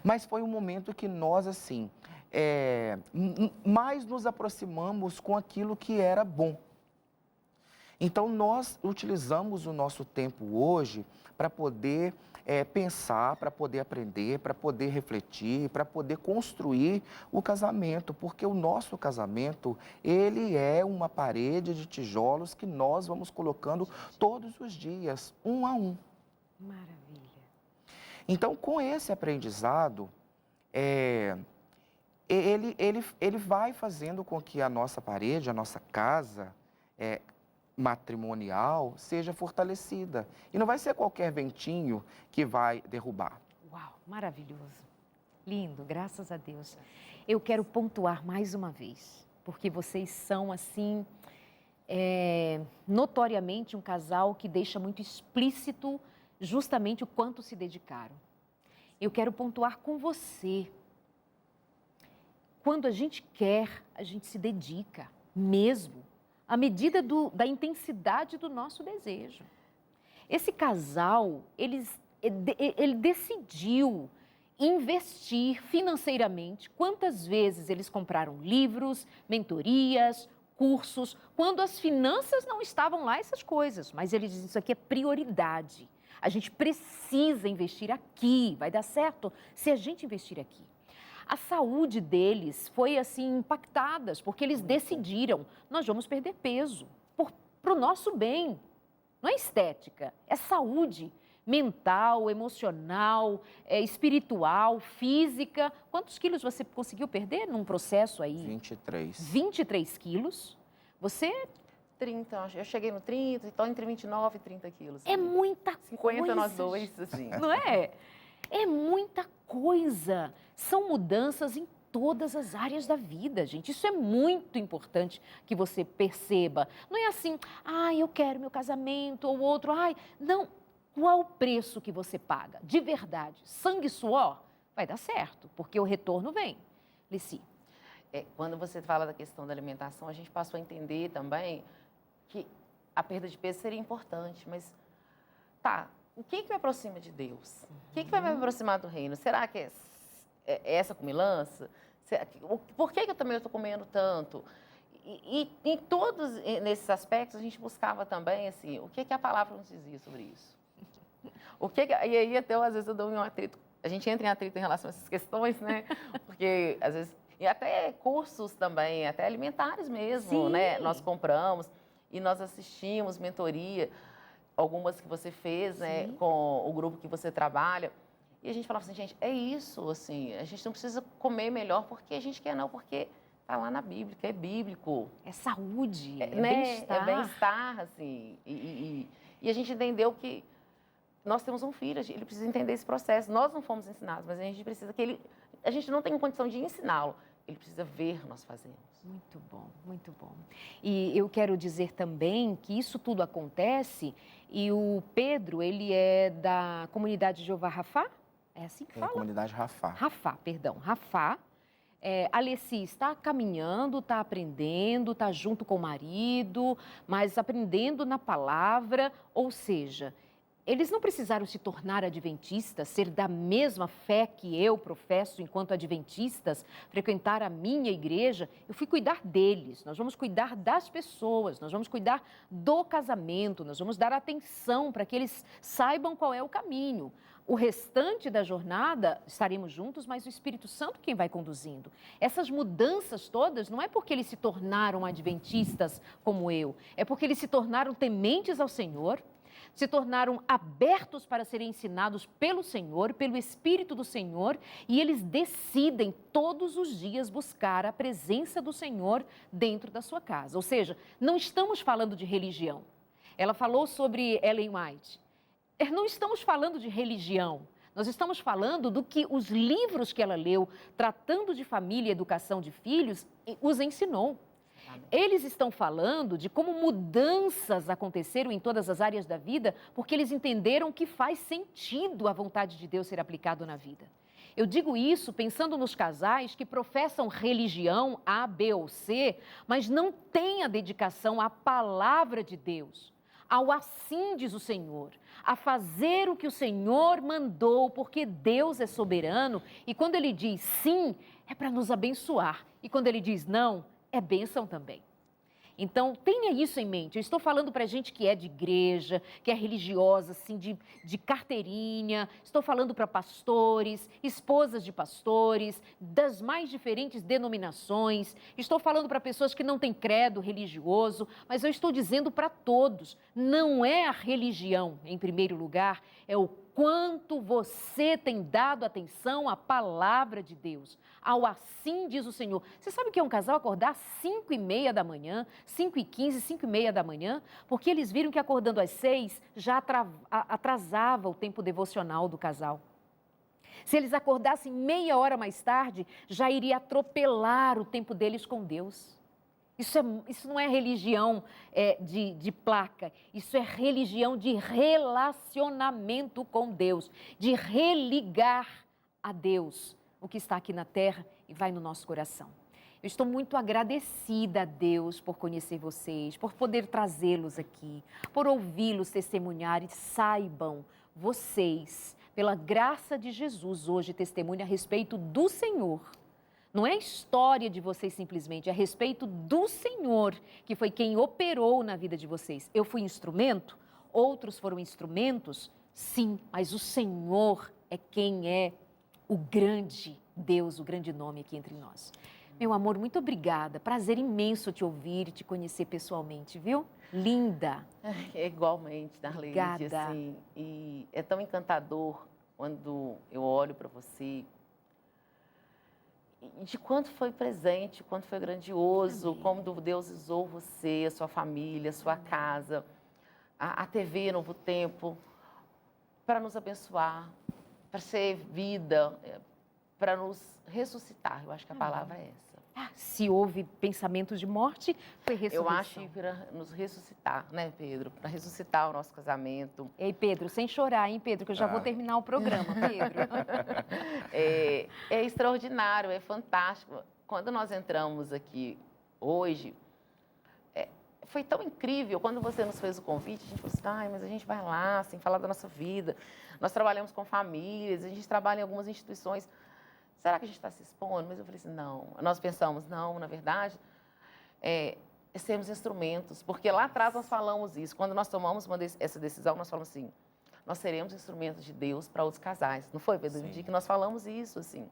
Mas foi um momento que nós assim mais nos aproximamos com aquilo que era bom. Então nós utilizamos o nosso tempo hoje para poder pensar, para poder aprender, para poder refletir, para poder construir o casamento, porque o nosso casamento, ele é uma parede de tijolos que nós vamos colocando todos os dias, um a um. Maravilha. Então, com esse aprendizado, ele vai fazendo com que a nossa parede, a nossa casa matrimonial seja fortalecida. E não vai ser qualquer ventinho que vai derrubar. Uau, maravilhoso. Lindo, graças a Deus. Eu quero pontuar mais uma vez, porque vocês são, assim, notoriamente um casal que deixa muito explícito justamente o quanto se dedicaram. Eu quero pontuar com você. Quando a gente quer, a gente se dedica, mesmo, à medida da intensidade do nosso desejo. Esse casal, ele decidiu investir financeiramente. Quantas vezes eles compraram livros, mentorias, cursos, quando as finanças não estavam lá, essas coisas. Mas eles dizem, isso aqui é prioridade. A gente precisa investir aqui, vai dar certo se a gente investir aqui. A saúde deles foi assim impactada, porque eles decidiram, nós vamos perder peso, para o nosso bem. Não é estética, é saúde mental, emocional, espiritual, física. Quantos quilos você conseguiu perder num processo aí? 23. 23 quilos. Você... 30, eu cheguei no 30, então entre 29 e 30 quilos. É muita 50 coisa. nós dois, assim. Não é? É muita coisa. São mudanças em todas as áreas da vida, gente. Isso é muito importante que você perceba. Não é assim, eu quero meu casamento, ou outro, não. Qual o preço que você paga? De verdade, sangue e suor, vai dar certo, porque o retorno vem. Lici. Quando você fala da questão da alimentação, a gente passou a entender também que a perda de peso seria importante, mas o que me aproxima de Deus? O que vai me aproximar do reino? Será que é essa comilança? Por que eu também estou comendo tanto? E em todos nesses aspectos, a gente buscava também, assim, o que a palavra nos dizia sobre isso? E aí, até às vezes, eu dou um atrito. A gente entra em atrito em relação a essas questões, né? Porque, às vezes... E até cursos também, até alimentares mesmo, Sim. né? Nós compramos e nós assistimos mentoria, algumas que você fez, né? Com o grupo que você trabalha. E a gente falava assim, gente, é isso, assim, a gente não precisa comer melhor porque a gente quer, não, porque está lá na Bíblia, que é bíblico. É saúde, né? bem-estar. É bem-estar, assim. E a gente entendeu que nós temos um filho, ele precisa entender esse processo. Nós não fomos ensinados, mas a gente precisa que ele... A gente não tem condição de ensiná-lo, ele precisa ver nós fazemos. Muito bom, muito bom. E eu quero dizer também que isso tudo acontece e o Pedro, ele é da comunidade Jeová Rafá? É assim que fala? Comunidade Rafá. Rafá, perdão, Rafá. A Leci está caminhando, está aprendendo, está junto com o marido, mas aprendendo na palavra, ou seja, Eles não precisaram se tornar adventistas, ser da mesma fé que eu professo enquanto adventistas, frequentar a minha igreja. Eu fui cuidar deles, nós vamos cuidar das pessoas, nós vamos cuidar do casamento, nós vamos dar atenção para que eles saibam qual é o caminho. O restante da jornada estaremos juntos, mas o Espírito Santo quem vai conduzindo. Essas mudanças todas não é porque eles se tornaram adventistas como eu, é porque eles se tornaram tementes ao Senhor, se tornaram abertos para serem ensinados pelo Senhor, pelo Espírito do Senhor, e eles decidem todos os dias buscar a presença do Senhor dentro da sua casa. Ou seja, não estamos falando de religião. Ela falou sobre Ellen White. Não estamos falando de religião. Nós estamos falando do que os livros que ela leu, tratando de família e educação de filhos, os ensinou. Eles estão falando de como mudanças aconteceram em todas as áreas da vida, porque eles entenderam que faz sentido a vontade de Deus ser aplicado na vida. Eu digo isso pensando nos casais que professam religião A, B ou C, mas não têm a dedicação à palavra de Deus, ao assim diz o Senhor, a fazer o que o Senhor mandou, porque Deus é soberano e quando Ele diz sim, é para nos abençoar e quando Ele diz não, é bênção também. Então, tenha isso em mente. Eu estou falando para gente que é de igreja, que é religiosa, assim, de carteirinha. Estou falando para pastores, esposas de pastores, das mais diferentes denominações. Estou falando para pessoas que não têm credo religioso, mas eu estou dizendo para todos, não é a religião, em primeiro lugar, é o quanto você tem dado atenção à palavra de Deus, ao assim diz o Senhor. Você sabe o que é um casal acordar às 5h30 da manhã, 5h15, 5h30 da manhã? Porque eles viram que acordando às 6 já atrasava o tempo devocional do casal. Se eles acordassem meia hora mais tarde, já iria atropelar o tempo deles com Deus. Isso não é religião de placa, isso é religião de relacionamento com Deus, de religar a Deus o que está aqui na terra e vai no nosso coração. Eu estou muito agradecida a Deus por conhecer vocês, por poder trazê-los aqui, por ouvi-los testemunhar e saibam, vocês, pela graça de Jesus, hoje testemunham a respeito do Senhor. Não é a história de vocês simplesmente, é a respeito do Senhor, que foi quem operou na vida de vocês. Eu fui instrumento, outros foram instrumentos, sim, mas o Senhor é quem é o grande Deus, o grande nome aqui entre nós. Meu amor, muito obrigada. Prazer imenso te ouvir e te conhecer pessoalmente, viu? Linda. É igualmente, Darlene. Obrigada. Assim, e é tão encantador quando eu olho para você de quanto foi presente, quanto foi grandioso, Amém. como Deus usou você, a sua família, a sua casa, a TV Novo Tempo, para nos abençoar, para ser vida, para nos ressuscitar. Eu acho que a palavra é essa. Se houve pensamentos de morte, foi ressurreição. Eu acho que para nos ressuscitar, né, Pedro? Para ressuscitar o nosso casamento. Ei, Pedro, sem chorar, hein, Pedro, que eu já vou terminar o programa, Pedro. É extraordinário, é fantástico. Quando nós entramos aqui hoje, foi tão incrível. Quando você nos fez o convite, a gente falou assim, mas a gente vai lá, assim, falar da nossa vida. Nós trabalhamos com famílias, a gente trabalha em algumas instituições. Será que a gente está se expondo? Mas eu falei assim, não. Nós pensamos, não, na verdade, sermos instrumentos. Porque lá atrás nós falamos isso. Quando nós tomamos essa decisão, nós falamos assim, nós seremos instrumentos de Deus para outros casais. Não foi, Pedro? No dia que nós falamos isso, assim.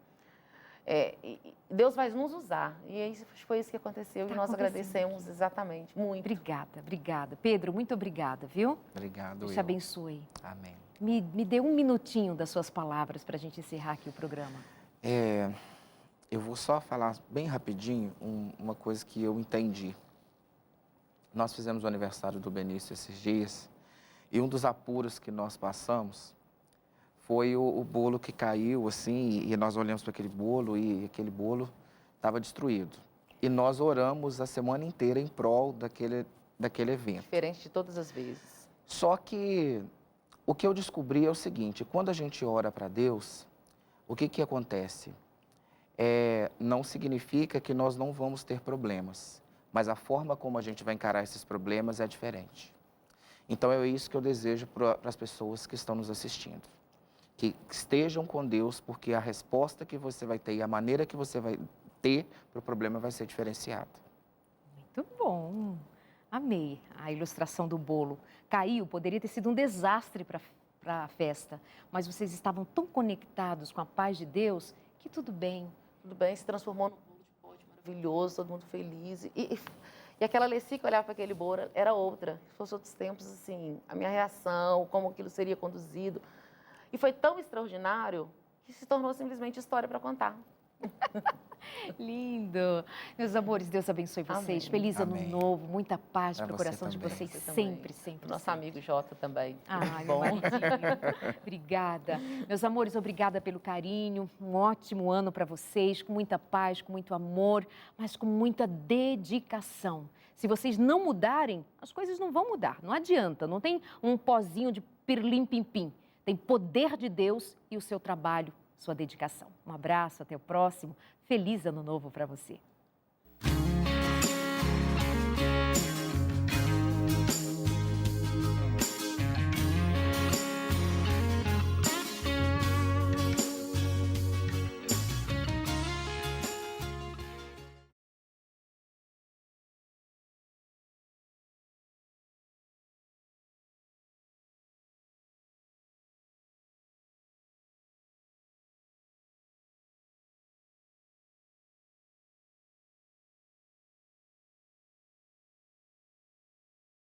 Deus vai nos usar. E foi isso que aconteceu. E nós agradecemos exatamente, muito. Obrigada, obrigada. Pedro, muito obrigada, viu? Obrigado. Deus te abençoe. Amém. Me dê um minutinho das suas palavras para a gente encerrar aqui o programa. Eu vou só falar bem rapidinho uma coisa que eu entendi. Nós fizemos o aniversário do Benício esses dias e um dos apuros que nós passamos foi o bolo que caiu, assim, e nós olhamos para aquele bolo e aquele bolo estava destruído. E nós oramos a semana inteira em prol daquele evento. Diferente de todas as vezes. Só que o que eu descobri é o seguinte, quando a gente ora para Deus, o que acontece? Não significa que nós não vamos ter problemas, mas a forma como a gente vai encarar esses problemas é diferente. Então, é isso que eu desejo para as pessoas que estão nos assistindo. Que estejam com Deus, porque a resposta que você vai ter e a maneira que você vai ter para o problema vai ser diferenciada. Muito bom. Amei a ilustração do bolo. Caiu, poderia ter sido um desastre para a festa, mas vocês estavam tão conectados com a paz de Deus que tudo bem. Tudo bem, se transformou num bolo de pote maravilhoso, todo mundo feliz. E aquela Alessi que olhava para aquele bolo era outra. Se fosse outros tempos, assim, a minha reação, como aquilo seria conduzido. E foi tão extraordinário que se tornou simplesmente história para contar. Lindo. Meus amores, Deus abençoe vocês. Amém. Feliz ano Amém. novo, muita paz Pra para o você coração de também. vocês Você também. sempre, sempre. Nosso sempre. amigo Jota também. Ai, meu Bom. maridinho. Obrigada. Meus amores, obrigada pelo carinho. Um ótimo ano para vocês, com muita paz, com muito amor, mas com muita dedicação. Se vocês não mudarem, as coisas não vão mudar. Não adianta, não tem um pozinho de pirlim-pim-pim. Tem poder de Deus e o seu trabalho, sua dedicação. Um abraço, até o próximo. Feliz ano novo para você.